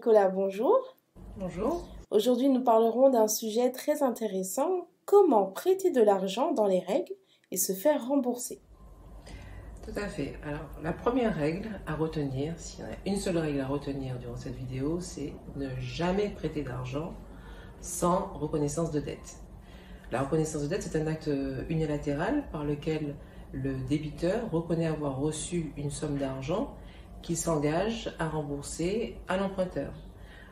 Nicolas, bonjour. Bonjour. Aujourd'hui, nous parlerons d'un sujet très intéressant, comment prêter de l'argent dans les règles et se faire rembourser. Tout à fait. Alors, la première règle à retenir, s'il y en a une seule règle à retenir durant cette vidéo, c'est ne jamais prêter d'argent sans reconnaissance de dette. La reconnaissance de dette, c'est un acte unilatéral par lequel le débiteur reconnaît avoir reçu une somme d'argent qu'il s'engage à rembourser à l'emprunteur.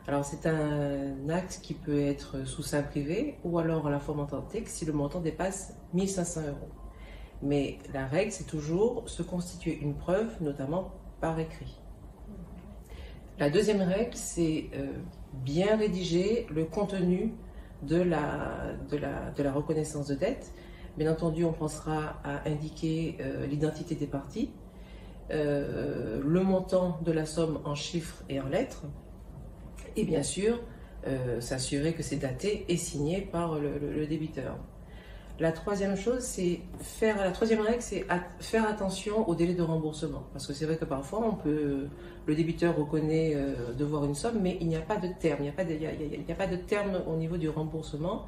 Alors, c'est un acte qui peut être sous seing privé ou alors à la forme en texte si le montant dépasse 1500 euros. Mais la règle, c'est toujours se constituer une preuve, notamment par écrit. La deuxième règle, c'est bien rédiger le contenu de la reconnaissance de dette. Bien entendu, on pensera à indiquer l'identité des parties, le montant de la somme en chiffres et en lettres, et bien sûr, s'assurer que c'est daté et signé par le débiteur. La troisième règle, c'est faire attention au délai de remboursement. Parce que c'est vrai que parfois, le débiteur reconnaît devoir une somme, mais il n'y a pas de terme. Il n'y a pas de terme au niveau du remboursement.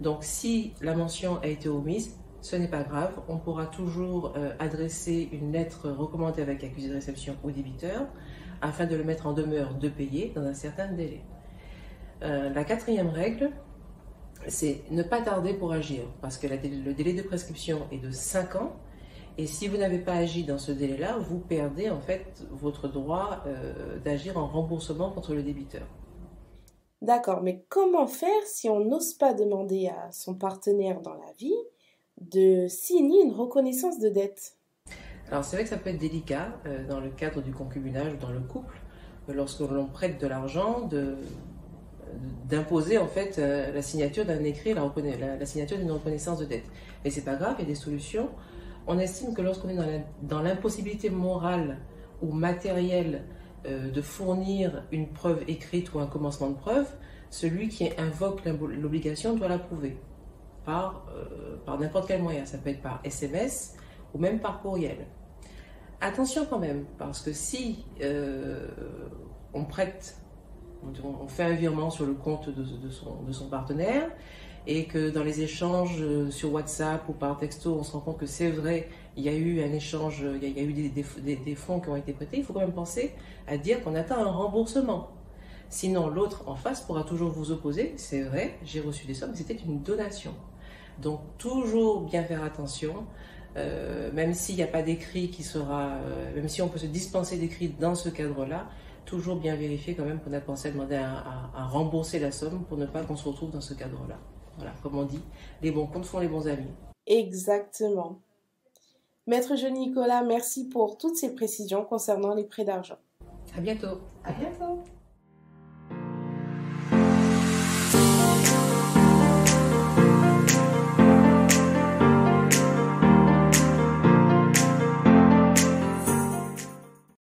Donc, si la mention a été omise, ce n'est pas grave. On pourra toujours adresser une lettre recommandée avec accusé de réception au débiteur afin de le mettre en demeure de payer dans un certain délai. La quatrième règle, c'est ne pas tarder pour agir, parce que le délai de prescription est de 5 ans, et si vous n'avez pas agi dans ce délai-là, vous perdez en fait votre droit d'agir en remboursement contre le débiteur. D'accord, mais comment faire si on n'ose pas demander à son partenaire dans la vie de signer une reconnaissance de dette? Alors c'est vrai que ça peut être délicat dans le cadre du concubinage ou dans le couple, lorsque l'on prête de l'argent, d'imposer en fait la signature d'un écrit, la signature d'une reconnaissance de dette. Mais c'est pas grave, il y a des solutions. On estime que lorsqu'on est dans l'impossibilité morale ou matérielle de fournir une preuve écrite ou un commencement de preuve, celui qui invoque l'obligation doit l'approuver par n'importe quel moyen. Ça peut être par SMS ou même par courriel. Attention quand même, parce que si on prête, on fait un virement sur le compte de son partenaire et que dans les échanges sur WhatsApp ou par texto, on se rend compte que c'est vrai, il y a eu un échange, il y a eu des fonds qui ont été prêtés, il faut quand même penser à dire qu'on attend un remboursement. Sinon, l'autre en face pourra toujours vous opposer, c'est vrai, j'ai reçu des sommes, mais c'était une donation. Donc, toujours bien faire attention, même s'il n'y a pas d'écrit même si on peut se dispenser d'écrit dans ce cadre-là, toujours bien vérifier quand même qu'on a pensé à demander à rembourser la somme pour ne pas qu'on se retrouve dans ce cadre-là. Voilà, comme on dit, les bons comptes font les bons amis. Exactement. Maître Jean Nicolas, merci pour toutes ces précisions concernant les prêts d'argent. À bientôt. À bientôt.